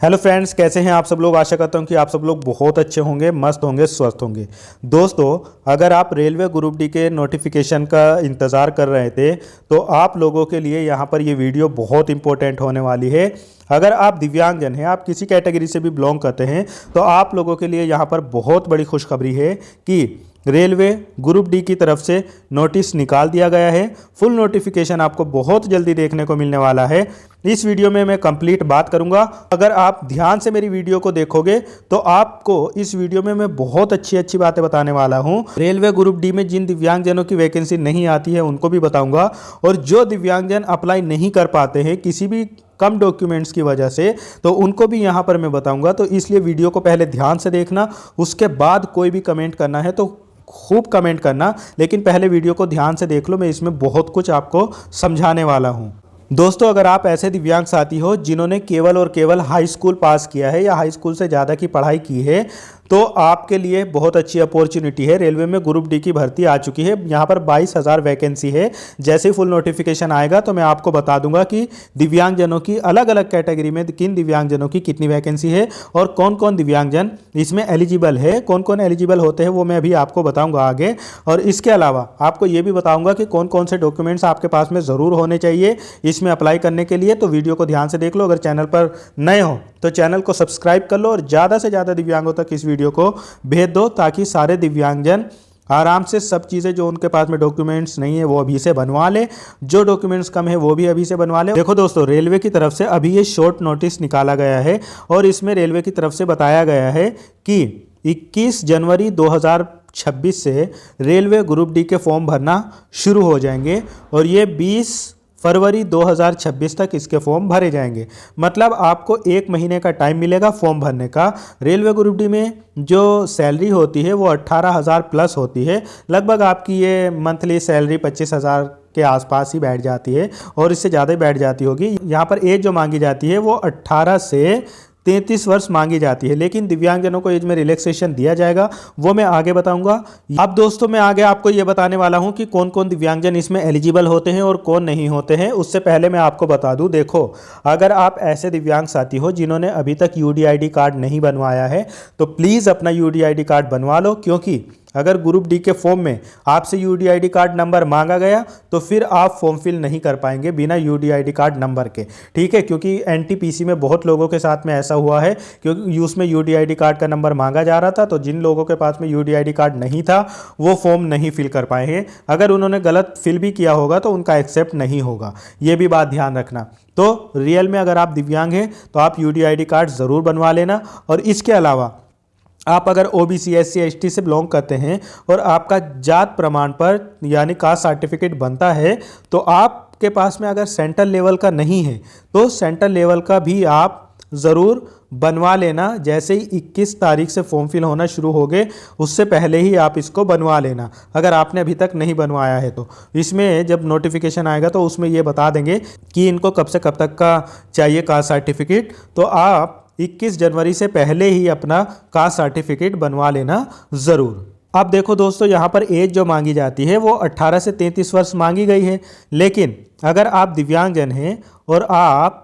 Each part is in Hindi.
हेलो फ्रेंड्स, कैसे हैं आप सब लोग। आशा करता हूं कि आप सब लोग बहुत अच्छे होंगे, मस्त होंगे, स्वस्थ होंगे। दोस्तों, अगर आप रेलवे ग्रुप डी के नोटिफिकेशन का इंतज़ार कर रहे थे तो आप लोगों के लिए यहां पर ये वीडियो बहुत इंपॉर्टेंट होने वाली है। अगर आप दिव्यांगजन हैं, आप किसी कैटेगरी से भी बिलोंग करते हैं, तो आप लोगों के लिए यहाँ पर बहुत बड़ी खुशखबरी है कि रेलवे ग्रुप डी की तरफ से नोटिस निकाल दिया गया है। फुल नोटिफिकेशन आपको बहुत जल्दी देखने को मिलने वाला है। इस वीडियो में मैं कंप्लीट बात करूंगा। अगर आप ध्यान से मेरी वीडियो को देखोगे तो आपको इस वीडियो में मैं बहुत अच्छी अच्छी बातें बताने वाला हूं। रेलवे ग्रुप डी में जिन दिव्यांगजनों की वैकेंसी नहीं आती है उनको भी बताऊंगा, और जो दिव्यांगजन अप्लाई नहीं कर पाते हैं किसी भी कम डॉक्यूमेंट्स की वजह से, तो उनको भी यहां पर मैं बताऊंगा। तो इसलिए वीडियो को पहले ध्यान से देखना, उसके बाद कोई भी कमेंट करना है तो खूब कमेंट करना, लेकिन पहले वीडियो को ध्यान से देख लो। मैं इसमें बहुत कुछ आपको समझाने वाला हूं। दोस्तों, अगर आप ऐसे दिव्यांग साथी हो जिन्होंने केवल और केवल हाई स्कूल पास किया है या हाई स्कूल से ज़्यादा की पढ़ाई की है, तो आपके लिए बहुत अच्छी अपॉर्चुनिटी है। रेलवे में ग्रुप डी की भर्ती आ चुकी है। यहाँ पर 22,000 वैकेंसी है। जैसे ही फुल नोटिफिकेशन आएगा तो मैं आपको बता दूंगा कि दिव्यांगजनों की अलग अलग कैटेगरी में किन दिव्यांगजनों की कितनी वैकेंसी है और कौन कौन दिव्यांगजन इसमें एलिजिबल है। कौन कौन एलिजिबल होते हैं वो मैं अभी आपको बताऊँगा आगे। और इसके अलावा आपको ये भी बताऊँगा कि कौन कौन से डॉक्यूमेंट्स आपके पास में ज़रूर होने चाहिए इसमें अप्लाई करने के लिए। तो वीडियो को ध्यान से देख लो। अगर चैनल पर नए हो तो चैनल को सब्सक्राइब कर लो और ज़्यादा से ज़्यादा दिव्यांगों तक इस वीडियो को भेज दो, ताकि सारे दिव्यांगजन आराम से सब चीज़ें जो उनके पास में डॉक्यूमेंट्स नहीं है वो अभी से बनवा ले, जो डॉक्यूमेंट्स कम है वो भी अभी से बनवा ले। देखो दोस्तों, रेलवे की तरफ से अभी ये शॉर्ट नोटिस निकाला गया है और इसमें रेलवे की तरफ से बताया गया है कि 21 जनवरी 2026 से रेलवे ग्रुप डी के फॉर्म भरना शुरू हो जाएंगे और ये 20 फरवरी 2026 तक इसके फॉर्म भरे जाएंगे। मतलब आपको 1 महीने का टाइम मिलेगा फॉर्म भरने का। रेलवे ग्रुप डी में जो सैलरी होती है वो 18,000 प्लस होती है। लगभग आपकी ये मंथली सैलरी 25,000 के आसपास ही बैठ जाती है और इससे ज़्यादा ही बैठ जाती होगी। यहाँ पर एज जो मांगी जाती है वो 18 से 33 वर्ष मांगी जाती है, लेकिन दिव्यांगजनों को एज में रिलैक्सेशन दिया जाएगा, वो मैं आगे बताऊंगा। अब दोस्तों, मैं आगे आपको ये बताने वाला हूं कि कौन कौन दिव्यांगजन इसमें एलिजिबल होते हैं और कौन नहीं होते हैं। उससे पहले मैं आपको बता दूं, देखो, अगर आप ऐसे दिव्यांग साथी हो जिन्होंने अभी तक यूडीआईडी कार्ड नहीं बनवाया है तो प्लीज़ अपना यूडीआईडी कार्ड बनवा लो, क्योंकि अगर ग्रुप डी के फॉर्म में आपसे यूडीआईडी कार्ड नंबर मांगा गया तो फिर आप फॉर्म फिल नहीं कर पाएंगे बिना यूडीआईडी कार्ड नंबर के। ठीक है, क्योंकि एनटीपीसी में बहुत लोगों के साथ में ऐसा हुआ है, क्योंकि उसमें यूडीआईडी कार्ड का नंबर मांगा जा रहा था, तो जिन लोगों के पास में यूडीआईडी कार्ड नहीं था वो फॉर्म नहीं फिल कर पाए हैं। अगर उन्होंने गलत फिल भी किया होगा तो उनका एक्सेप्ट नहीं होगा, ये भी बात ध्यान रखना। तो रियल में अगर आप दिव्यांग हैं तो आप यूडीआईडी कार्ड ज़रूर बनवा लेना। और इसके अलावा आप अगर ओबीसी, एससी, एसटी से बिलोंग करते हैं और आपका जात प्रमाण पत्र यानी कास्ट सर्टिफिकेट बनता है, तो आपके पास में अगर सेंट्रल लेवल का नहीं है तो सेंट्रल लेवल का भी आप ज़रूर बनवा लेना। जैसे ही 21 तारीख से फॉर्म फिल होना शुरू हो गए उससे पहले ही आप इसको बनवा लेना, अगर आपने अभी तक नहीं बनवाया है तो। इसमें जब नोटिफिकेशन आएगा तो उसमें ये बता देंगे कि इनको कब से कब तक का चाहिए कास्ट सर्टिफिकेट, तो आप 21 जनवरी से पहले ही अपना कास्ट सर्टिफिकेट बनवा लेना ज़रूर। अब देखो दोस्तों, यहाँ पर एज जो मांगी जाती है वो 18 से 33 वर्ष मांगी गई है, लेकिन अगर आप दिव्यांगजन हैं और आप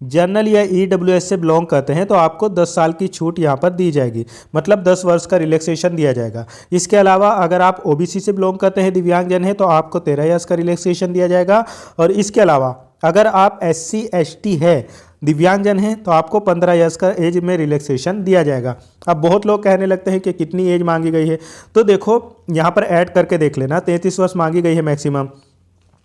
जनरल या ईडब्ल्यूएस से बिलोंग करते हैं तो आपको 10 साल की छूट यहाँ पर दी जाएगी, मतलब 10 वर्ष का रिलैक्सेशन दिया जाएगा। इसके अलावा अगर आप ओबीसी से बिलोंग करते हैं, दिव्यांगजन हैं, तो आपको 13 इयर्स का रिलैक्सेशन दिया जाएगा। और इसके अलावा अगर आप एससी एसटी है, दिव्यांगजन हैं, तो आपको 15 इयर्स का एज में रिलैक्सेशन दिया जाएगा। अब बहुत लोग कहने लगते हैं कि कितनी एज मांगी गई है, तो देखो यहाँ पर ऐड करके देख लेना। 33 वर्ष मांगी गई है मैक्सिमम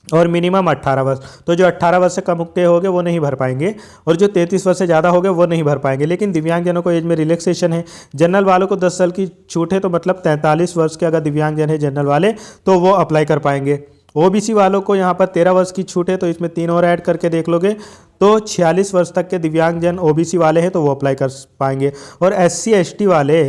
और मिनिमम 18 वर्ष। तो जो 18 वर्ष से कम के होंगे वो नहीं भर पाएंगे और जो 33 वर्ष से ज़्यादा होंगे वो नहीं भर पाएंगे। लेकिन दिव्यांगजनों को एज में रिलैक्सेशन है। जनरल वालों को 10 साल की छूट है, तो मतलब 43 वर्ष के अगर दिव्यांगजन है जनरल वाले तो वो अप्लाई कर पाएंगे। ओबीसी वालों को यहाँ पर 13 वर्ष की छूट है, तो इसमें 3 और ऐड करके देख लोगे तो 46 वर्ष तक के दिव्यांगजन ओबीसी वाले हैं तो वो अप्लाई कर पाएंगे। और एससी एसटी वाले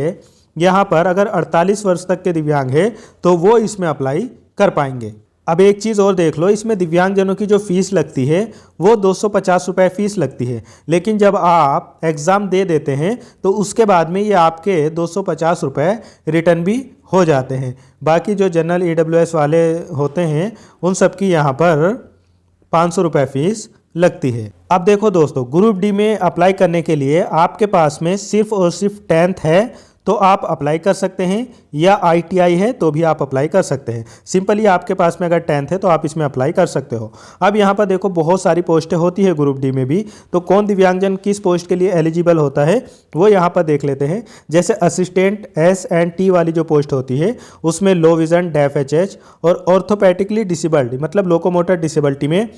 यहाँ पर अगर 48 वर्ष तक के दिव्यांग है तो वो इसमें अप्लाई कर पाएंगे। अब एक चीज़ और देख लो, इसमें दिव्यांगजनों की जो फीस लगती है वो 250 रुपये फ़ीस लगती है, लेकिन जब आप एग्ज़ाम दे देते हैं तो उसके बाद में ये आपके 250 रुपये रिटर्न भी हो जाते हैं। बाकी जो जनरल ईडब्ल्यूएस वाले होते हैं उन सब की यहाँ पर 500 रुपये फ़ीस लगती है। अब देखो दोस्तों, ग्रुप डी में अप्लाई करने के लिए आपके पास में सिर्फ और सिर्फ 10th है तो आप अप्लाई कर सकते हैं, या ITI है तो भी आप अप्लाई कर सकते हैं। सिंपली आपके पास में अगर 10th है तो आप इसमें अप्लाई कर सकते हो। अब यहाँ पर देखो बहुत सारी पोस्टें होती है ग्रुप डी में भी, तो कौन दिव्यांगजन किस पोस्ट के लिए एलिजिबल होता है वो यहाँ पर देख लेते हैं। जैसे असिस्टेंट S&T वाली जो पोस्ट होती है उसमें लो विजन, डेफ HH और ऑर्थोपेडिकली डिसेबल्ड मतलब लोकोमोटर डिसेबिलिटी में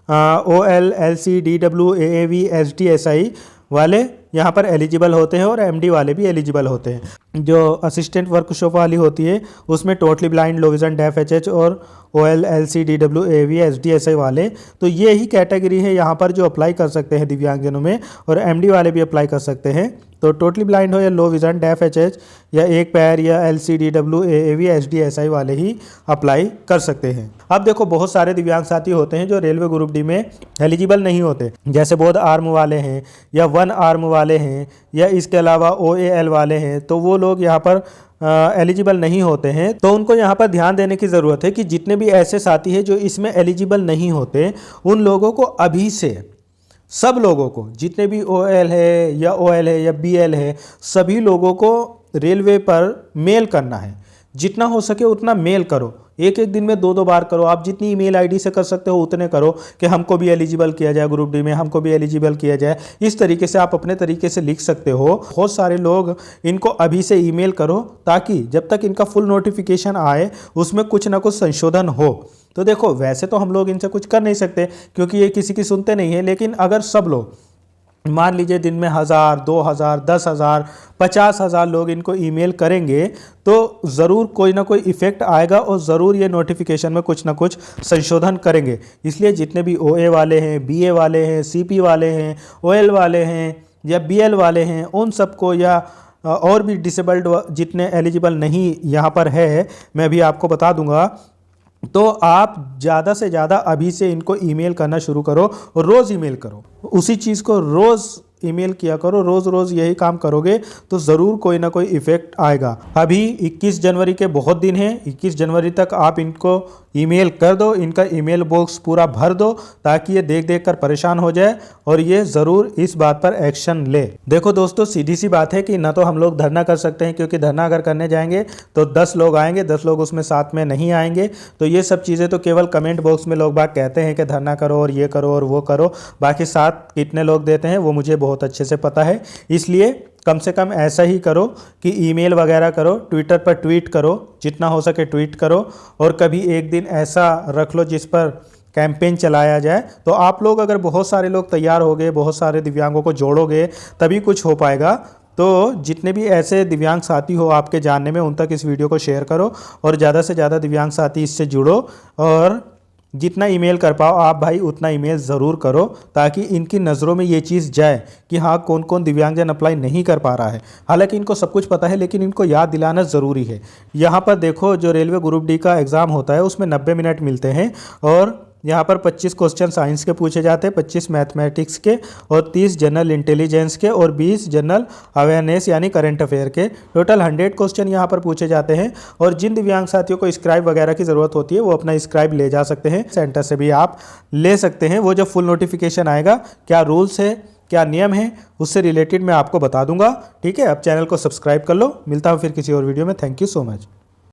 OL, LC, DW, AAV, SD, SI वाले यहाँ पर एलिजिबल होते हैं और MD वाले भी एलिजिबल होते हैं। जो असिस्टेंट वर्कशॉप वाली होती है उसमें totally blind, low vision, deaf HH और OL, LC, DW, AAV, SD, SI वाले, तो ये ही कैटेगरी है यहाँ पर जो अप्लाई कर सकते हैं दिव्यांगजनों में, और MD वाले भी अप्लाई कर सकते हैं। तो टोटली ब्लाइंड हो या लो विजन, डेफ HH या एक पैर या LC, DW, AAV, SD, SI वाले ही अप्लाई कर सकते हैं। अब देखो बहुत सारे दिव्यांग साथी होते हैं जो रेलवे ग्रुप डी में एलिजिबल नहीं होते, जैसे बोथ आर्म वाले हैं या 1 आर्म वाले हैं या इसके अलावा OAL वाले हैं, तो वो लोग यहाँ पर एलिजिबल नहीं होते हैं। तो उनको यहाँ पर ध्यान देने की ज़रूरत है कि जितने भी ऐसे साथी हैं जो इसमें एलिजिबल नहीं होते उन लोगों को अभी से, सब लोगों को, जितने भी OL है या OL है या BL है, सभी लोगों को रेलवे पर मेल करना है। जितना हो सके उतना मेल करो, एक एक दिन में 2-2 बार करो। आप जितनी ईमेल आईडी से कर सकते हो उतने करो कि हमको भी एलिजिबल किया जाए ग्रुप डी में, हमको भी एलिजिबल किया जाए। इस तरीके से आप अपने तरीके से लिख सकते हो। बहुत सारे लोग इनको अभी से ईमेल करो ताकि जब तक इनका फुल नोटिफिकेशन आए उसमें कुछ ना कुछ संशोधन हो। तो देखो वैसे तो हम लोग इनसे कुछ कर नहीं सकते क्योंकि ये किसी की सुनते नहीं है, लेकिन अगर सब लोग मान लीजिए दिन में 1000, 2000, 10,000, 50,000 लोग इनको ईमेल करेंगे तो ज़रूर कोई ना कोई इफ़ेक्ट आएगा और ज़रूर ये नोटिफिकेशन में कुछ ना कुछ संशोधन करेंगे। इसलिए जितने भी OA वाले हैं, BA वाले हैं, CP वाले हैं, OL वाले हैं या BL वाले हैं, उन सबको, या और भी डिसेबल्ड जितने एलिजिबल नहीं यहाँ पर है मैं भी आपको बता दूंगा, तो आप ज़्यादा से ज़्यादा अभी से इनको ईमेल करना शुरू करो और रोज़ ईमेल करो। उसी चीज़ को रोज़ ईमेल किया करो, रोज़ रोज़ यही काम करोगे तो ज़रूर कोई ना कोई इफ़ेक्ट आएगा। अभी 21 जनवरी के बहुत दिन हैं, 21 जनवरी तक आप इनको ईमेल कर दो, इनका ईमेल बॉक्स पूरा भर दो ताकि ये देख देख कर परेशान हो जाए और ये ज़रूर इस बात पर एक्शन ले। देखो दोस्तों, सीधी सी बात है कि ना तो हम लोग धरना कर सकते हैं क्योंकि धरना अगर करने जाएंगे तो 10 लोग आएंगे, 10 लोग उसमें साथ में नहीं आएंगे। तो ये सब चीज़ें तो केवल कमेंट बॉक्स में लोग बात कहते हैं कि धरना करो और ये करो और वो करो, बाकी साथ कितने लोग देते हैं वो मुझे बहुत अच्छे से पता है। इसलिए कम से कम ऐसा ही करो कि ईमेल वगैरह करो, ट्विटर पर ट्वीट करो, जितना हो सके ट्वीट करो, और कभी एक दिन ऐसा रख लो जिस पर कैंपेन चलाया जाए। तो आप लोग अगर बहुत सारे लोग तैयार हो गए, बहुत सारे दिव्यांगों को जोड़ोगे तभी कुछ हो पाएगा। तो जितने भी ऐसे दिव्यांग साथी हो आपके जानने में उन तक इस वीडियो को शेयर करो और ज़्यादा से ज़्यादा दिव्यांग साथी इससे जुड़ो, और जितना ईमेल कर पाओ आप भाई उतना ईमेल ज़रूर करो ताकि इनकी नज़रों में ये चीज़ जाए कि हाँ कौन कौन दिव्यांगजन अप्लाई नहीं कर पा रहा है। हालांकि इनको सब कुछ पता है लेकिन इनको याद दिलाना ज़रूरी है। यहाँ पर देखो जो रेलवे ग्रुप डी का एग्ज़ाम होता है उसमें 90 मिनट मिलते हैं और यहाँ पर 25 क्वेश्चन साइंस के पूछे जाते हैं, 25 मैथमेटिक्स के और 30 जनरल इंटेलिजेंस के और 20 जनरल अवेयरनेस यानी करंट अफेयर के। टोटल 100 क्वेश्चन यहाँ पर पूछे जाते हैं। और जिन दिव्यांग साथियों को स्क्राइब वगैरह की ज़रूरत होती है वो अपना स्क्राइब ले जा सकते हैं, सेंटर से भी आप ले सकते हैं। वो जब फुल नोटिफिकेशन आएगा, क्या रूल्स है, क्या नियम है, उससे रिलेटेड मैं आपको बता दूंगा। ठीक है, अब चैनल को सब्सक्राइब कर लो। मिलता हूँ फिर किसी और वीडियो में। Thank you so much.